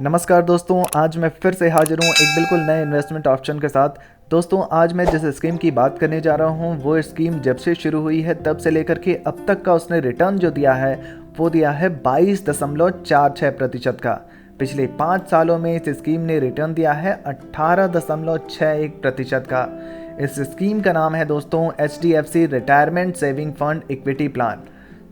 नमस्कार दोस्तों, आज मैं फिर से हाजिर हूँ एक बिल्कुल नए इन्वेस्टमेंट ऑप्शन के साथ। दोस्तों, आज मैं जिस स्कीम की बात करने जा रहा हूँ वो स्कीम जब से शुरू हुई है तब से लेकर के अब तक का उसने रिटर्न जो दिया है वो दिया है 22.46% का। पिछले 5 सालों में इस स्कीम ने रिटर्न दिया है 18.61% का। इस स्कीम का नाम है दोस्तों HDFC retirement saving fund equity plan.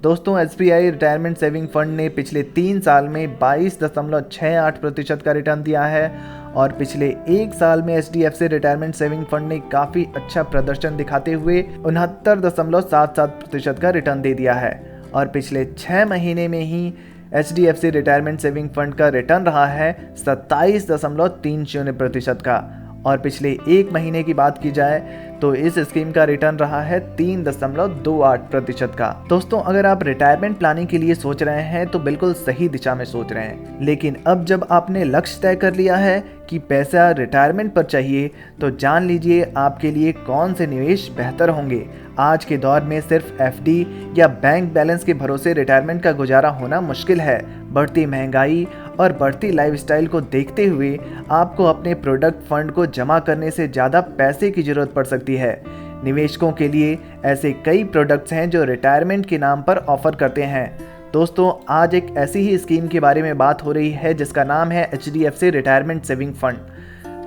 दोस्तों, SBI रिटायरमेंट सेविंग फंड ने पिछले 3 साल में 22.68% का रिटर्न दिया है और पिछले 1 साल में HDFC रिटायरमेंट सेविंग फंड ने काफ़ी अच्छा प्रदर्शन दिखाते हुए 69.77% का रिटर्न दे दिया है। और पिछले 6 महीने में ही HDFC रिटायरमेंट सेविंग फंड का रिटर्न रहा है 27.30% का। और पिछले 1 महीने की बात की जाए तो इस स्कीम का रिटर्न रहा है 3.28% का। दोस्तों, अगर आप रिटायरमेंट प्लानिंग के लिए सोच रहे हैं तो बिल्कुल सही दिशा में सोच रहे हैं, लेकिन अब जब आपने लक्ष्य तय कर लिया है कि पैसा रिटायरमेंट पर चाहिए तो जान लीजिए आपके लिए कौन से निवेश बेहतर होंगे। आज के दौर में सिर्फ FD या बैंक बैलेंस के भरोसे रिटायरमेंट का गुजारा होना मुश्किल है। बढ़ती महंगाई और बढ़ती लाइफस्टाइल को देखते हुए आपको अपने प्रोडक्ट फंड को जमा करने से ज़्यादा पैसे की ज़रूरत पड़ सकती है। निवेशकों के लिए ऐसे कई प्रोडक्ट्स हैं जो रिटायरमेंट के नाम पर ऑफर करते हैं। दोस्तों, आज एक ऐसी ही स्कीम के बारे में बात हो रही है जिसका नाम है HDFC रिटायरमेंट सेविंग फंड।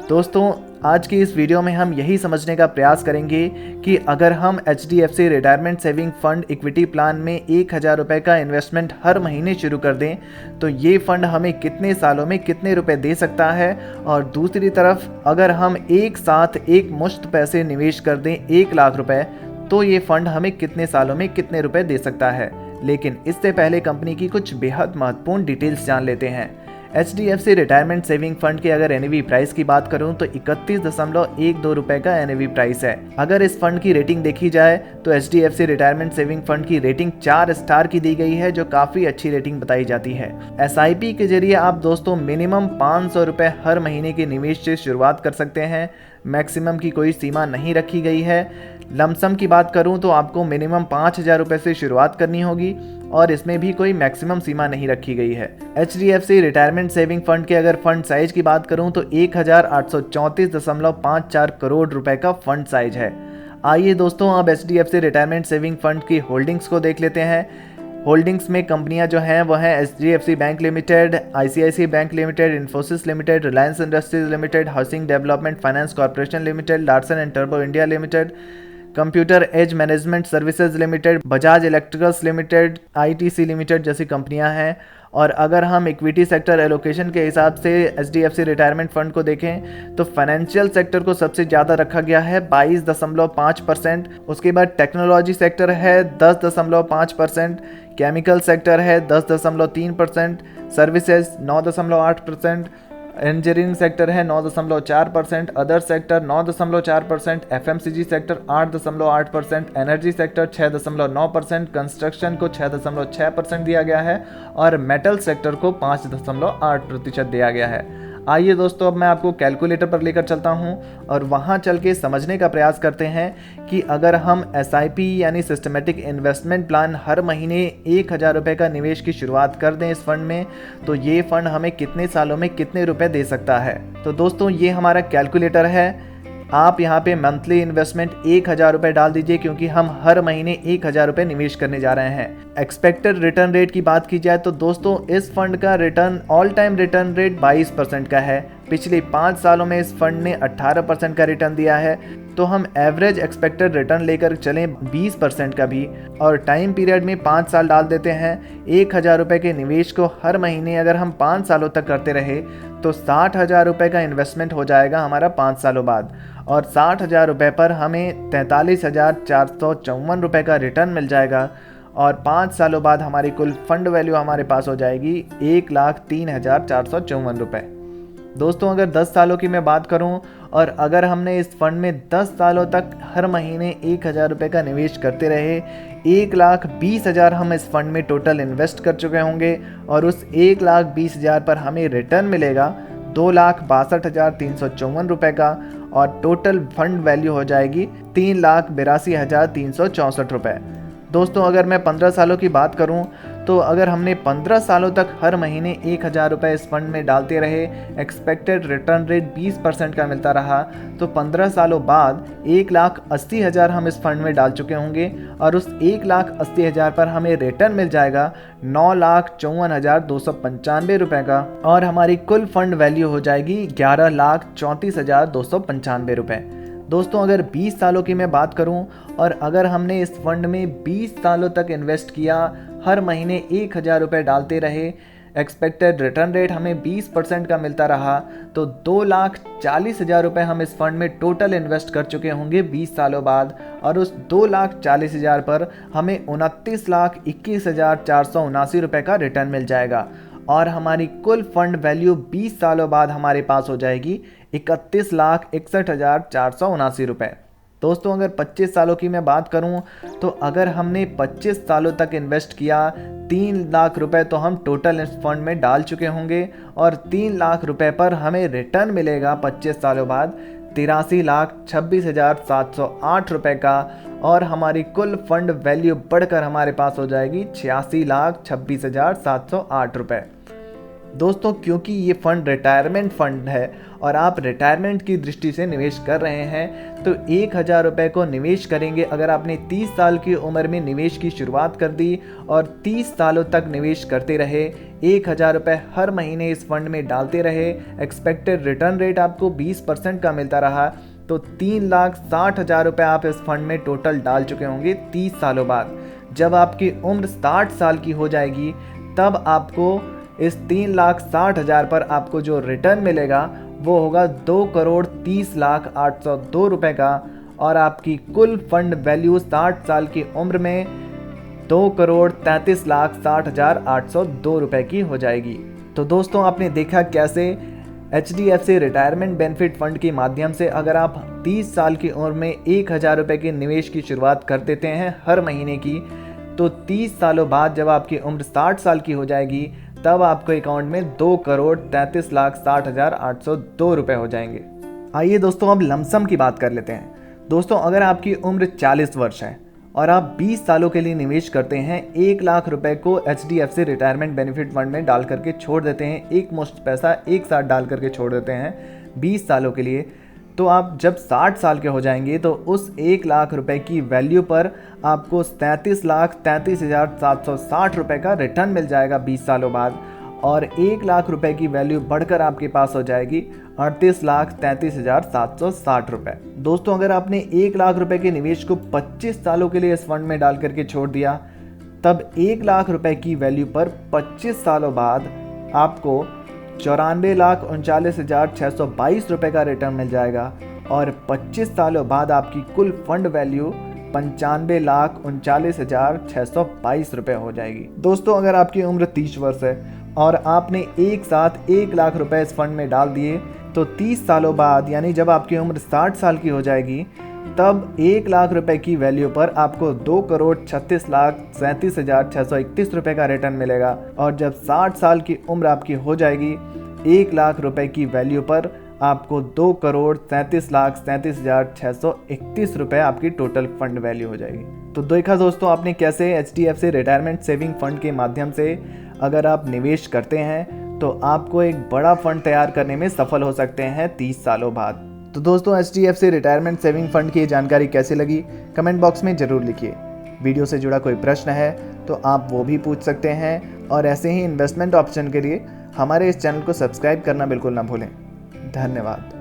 दोस्तों, आज की इस वीडियो में हम यही समझने का प्रयास करेंगे कि अगर हम HDFC retirement saving fund equity plan में 1000 रुपये का इन्वेस्टमेंट हर महीने शुरू कर दें तो ये फंड हमें कितने सालों में कितने रुपए दे सकता है। और दूसरी तरफ अगर हम एक साथ एक मुश्त पैसे निवेश कर दें 1 लाख रुपए तो ये फंड हमें कितने सालों में कितने रुपए दे सकता है। लेकिन इससे पहले कंपनी की कुछ बेहद महत्वपूर्ण डिटेल्स जान लेते हैं। HDFC रिटायरमेंट सेविंग फंड के अगर NAV प्राइस की बात करूं तो 31.12 रुपए का NAV प्राइस है। अगर इस फंड की रेटिंग देखी जाए तो HDFC रिटायरमेंट सेविंग फंड की रेटिंग 4 स्टार की दी गई है, जो काफ़ी अच्छी रेटिंग बताई जाती है। SIP के जरिए आप दोस्तों मिनिमम 500 रुपये हर महीने के निवेश से शुरुआत कर सकते हैं। मैक्सिमम की कोई सीमा नहीं रखी गई है। लमसम की बात करूं तो आपको मिनिमम 5000 रुपये से शुरुआत करनी होगी और इसमें भी कोई मैक्सिमम सीमा नहीं रखी गई है। HDFC रिटायरमेंट सेविंग फंड के अगर फंड साइज की बात करूं तो 1834.54 करोड़ रुपए का फंड साइज है। आइए दोस्तों, अब HDFC रिटायरमेंट सेविंग फंड की होल्डिंग्स को देख लेते हैं। होल्डिंग्स में कंपनियां जो हैं वो हैं HDFC Bank Limited, ICICI Bank Limited, Infosys Limited, Reliance Industries Limited, Housing Development Finance Corporation Limited, Larsen and टर्बो India Limited, Computer Age Management Services Limited, Bajaj Electricals Limited, ITC Limited जैसी कंपनियां हैं। और अगर हम इक्विटी सेक्टर एलोकेशन के हिसाब से HDFC रिटायरमेंट फंड को देखें तो फाइनेंशियल सेक्टर को सबसे ज़्यादा रखा गया है 22.5%। उसके बाद टेक्नोलॉजी सेक्टर है 10.5%, केमिकल सेक्टर है 10.3%, सर्विसेज 9.8%, इंजीनियरिंग सेक्टर है 9.4%, other sector 9.4%, FMCG sector 8.8%, energy sector 6.9%, construction को 6.6% दिया गया है और मेटल सेक्टर को 5.8% दिया गया है। आइए दोस्तों, अब मैं आपको कैलकुलेटर पर लेकर चलता हूं और वहां चल के समझने का प्रयास करते हैं कि अगर हम SIP यानी सिस्टमेटिक इन्वेस्टमेंट प्लान हर महीने 1000 रुपये का निवेश की शुरुआत कर दें इस फंड में तो ये फंड हमें कितने सालों में कितने रुपए दे सकता है। तो दोस्तों, ये हमारा कैलकुलेटर है। आप यहाँ पे मंथली इन्वेस्टमेंट 1000 रुपये डाल दीजिए क्योंकि हम हर महीने 1000 रुपये निवेश करने जा रहे हैं। एक्सपेक्टेड रिटर्न रेट की बात की जाए तो दोस्तों इस फंड का return all time return rate 22% का है। पिछले 5 सालों में इस फंड ने 18% का रिटर्न दिया है, तो हम एवरेज एक्सपेक्टेड रिटर्न लेकर चलें 20% का भी और टाइम पीरियड में 5 साल डाल देते हैं। 1000 रुपये के निवेश को हर महीने अगर हम 5 सालों तक करते रहे तो 60,000 रुपये का इन्वेस्टमेंट हो जाएगा हमारा 5 सालों बाद और 60,000 रुपये पर हमें 43,454 रुपये का रिटर्न मिल जाएगा और 5 सालों बाद हमारी कुल फंड वैल्यू हमारे पास हो जाएगी 1,03,454 रुपये। दोस्तों, अगर 10 सालों की मैं बात करूं और अगर हमने इस फंड में 10 सालों तक हर महीने 1000 रुपये का निवेश करते रहे, 1,20,000 हम इस फंड में टोटल इन्वेस्ट कर चुके होंगे और उस 1,20,000 पर हमें रिटर्न मिलेगा 2,62,354 रुपये का और टोटल फंड वैल्यू हो जाएगी 3,82,364 रुपये। दोस्तों, अगर मैं 15 सालों की बात करूं तो अगर हमने 15 सालों तक हर महीने 1000 रुपये इस फंड में डालते रहे, एक्सपेक्टेड रिटर्न रेट 20% का मिलता रहा, तो 15 सालों बाद 1,80,000 हम इस फंड में डाल चुके होंगे और उस 1,80,000 पर हमें रिटर्न मिल जाएगा 9,54,295 रुपये का, और हमारी कुल फंड वैल्यू हो जाएगी 11,34,295 रुपये। दोस्तों अगर 20 सालों की मैं बात करूं और अगर हमने इस फंड में 20 सालों तक इन्वेस्ट किया, हर महीने 1,000 रुपये डालते रहे, एक्सपेक्टेड रिटर्न रेट हमें 20% का मिलता रहा, तो 2,40,000 रुपये हम इस फंड में टोटल इन्वेस्ट कर चुके होंगे 20 सालों बाद, और उस 2,40,000 पर हमें 29,21,479 रुपये का रिटर्न मिल जाएगा, और हमारी कुल फंड वैल्यू 20 सालों बाद हमारे पास हो जाएगी 31,61,479 रुपये। दोस्तों अगर 25 सालों की मैं बात करूं, तो अगर हमने 25 सालों तक इन्वेस्ट किया, 3 लाख रुपए तो हम टोटल इस फंड में डाल चुके होंगे, और 3 लाख रुपए पर हमें रिटर्न मिलेगा 25 सालों बाद 83,26,708 रुपये का, और हमारी कुल फंड वैल्यू बढ़कर हमारे पास हो जाएगी 86,26,708 रुपये। दोस्तों क्योंकि ये फंड रिटायरमेंट फंड है और आप रिटायरमेंट की दृष्टि से निवेश कर रहे हैं, तो 1,000 रुपये को निवेश करेंगे। अगर आपने 30 साल की उम्र में निवेश की शुरुआत कर दी और 30 सालों तक निवेश करते रहे, 1,000 रुपये हर महीने इस फंड में डालते रहे, एक्सपेक्टेड रिटर्न रेट आपको 20% का मिलता रहा, तो 3,60,000 रुपये आप इस फंड में टोटल डाल चुके होंगे 30 सालों बाद। जब आपकी उम्र 60 साल की हो जाएगी, तब आपको इस 3,60,000 पर आपको जो रिटर्न मिलेगा वो होगा 2,30,08,02 रुपये का, और आपकी कुल फंड वैल्यू 60 साल की उम्र में 2,33,60,802 रुपये की हो जाएगी। तो दोस्तों आपने देखा कैसे HDFC रिटायरमेंट बेनिफिट फंड के माध्यम से अगर आप 30 साल की उम्र में 1,000 रुपये के निवेश की शुरुआत कर देते हैं हर महीने की, तो 30 सालों बाद जब आपकी उम्र 60 साल की हो जाएगी, तब आपको अकाउंट में 2,33,60,802 रुपये हो जाएंगे। आइए दोस्तों अब लमसम की बात कर लेते हैं। दोस्तों अगर आपकी उम्र 40 वर्ष है और आप 20 सालों के लिए निवेश करते हैं, 1 लाख रुपए को HDFC रिटायरमेंट बेनिफिट फंड में डाल करके छोड़ देते हैं, एक मुश्त पैसा एक साथ डाल करके छोड़ देते हैं 20 सालों के लिए, तो आप जब 60 साल के हो जाएंगे तो उस 1 लाख रुपए की वैल्यू पर आपको 33,33,760 रुपये का रिटर्न मिल जाएगा 20 सालों बाद, और 1 लाख रुपए की वैल्यू बढ़कर आपके पास हो जाएगी 38,33,760 रुपये। दोस्तों अगर आपने 1 लाख रुपए के निवेश को 25 सालों के लिए इस फंड में डाल करके छोड़ दिया, तब 1 लाख रुपए की वैल्यू पर 25 सालों बाद आपको 94,39,622 रुपये का रिटर्न मिल जाएगा, और 25 सालों बाद आपकी कुल फंड वैल्यू 95,39,622 रुपये हो जाएगी। दोस्तों अगर आपकी उम्र 30 वर्ष है और आपने एक साथ 1 लाख रुपए इस फंड में डाल दिए, तो 30 सालों बाद यानी जब आपकी उम्र 60 साल की हो जाएगी, तब 1 लाख रुपए की वैल्यू पर आपको 2,36,37,631 रुपये का रिटर्न मिलेगा, और जब 60 साल की उम्र आपकी हो जाएगी, 1 लाख रुपए की वैल्यू पर आपको 2,37,37,631 रुपये आपकी टोटल फंड वैल्यू हो जाएगी। तो देखा दोस्तों आपने कैसे HDFC रिटायरमेंट सेविंग फंड के माध्यम से अगर आप निवेश करते हैं तो आपको एक बड़ा फंड तैयार करने में सफल हो सकते हैं 30 सालों बाद। तो दोस्तों HDFC रिटायरमेंट सेविंग फंड की जानकारी कैसी लगी कमेंट बॉक्स में ज़रूर लिखिए। वीडियो से जुड़ा कोई प्रश्न है तो आप वो भी पूछ सकते हैं, और ऐसे ही इन्वेस्टमेंट ऑप्शन के लिए हमारे इस चैनल को सब्सक्राइब करना बिल्कुल ना भूलें। धन्यवाद।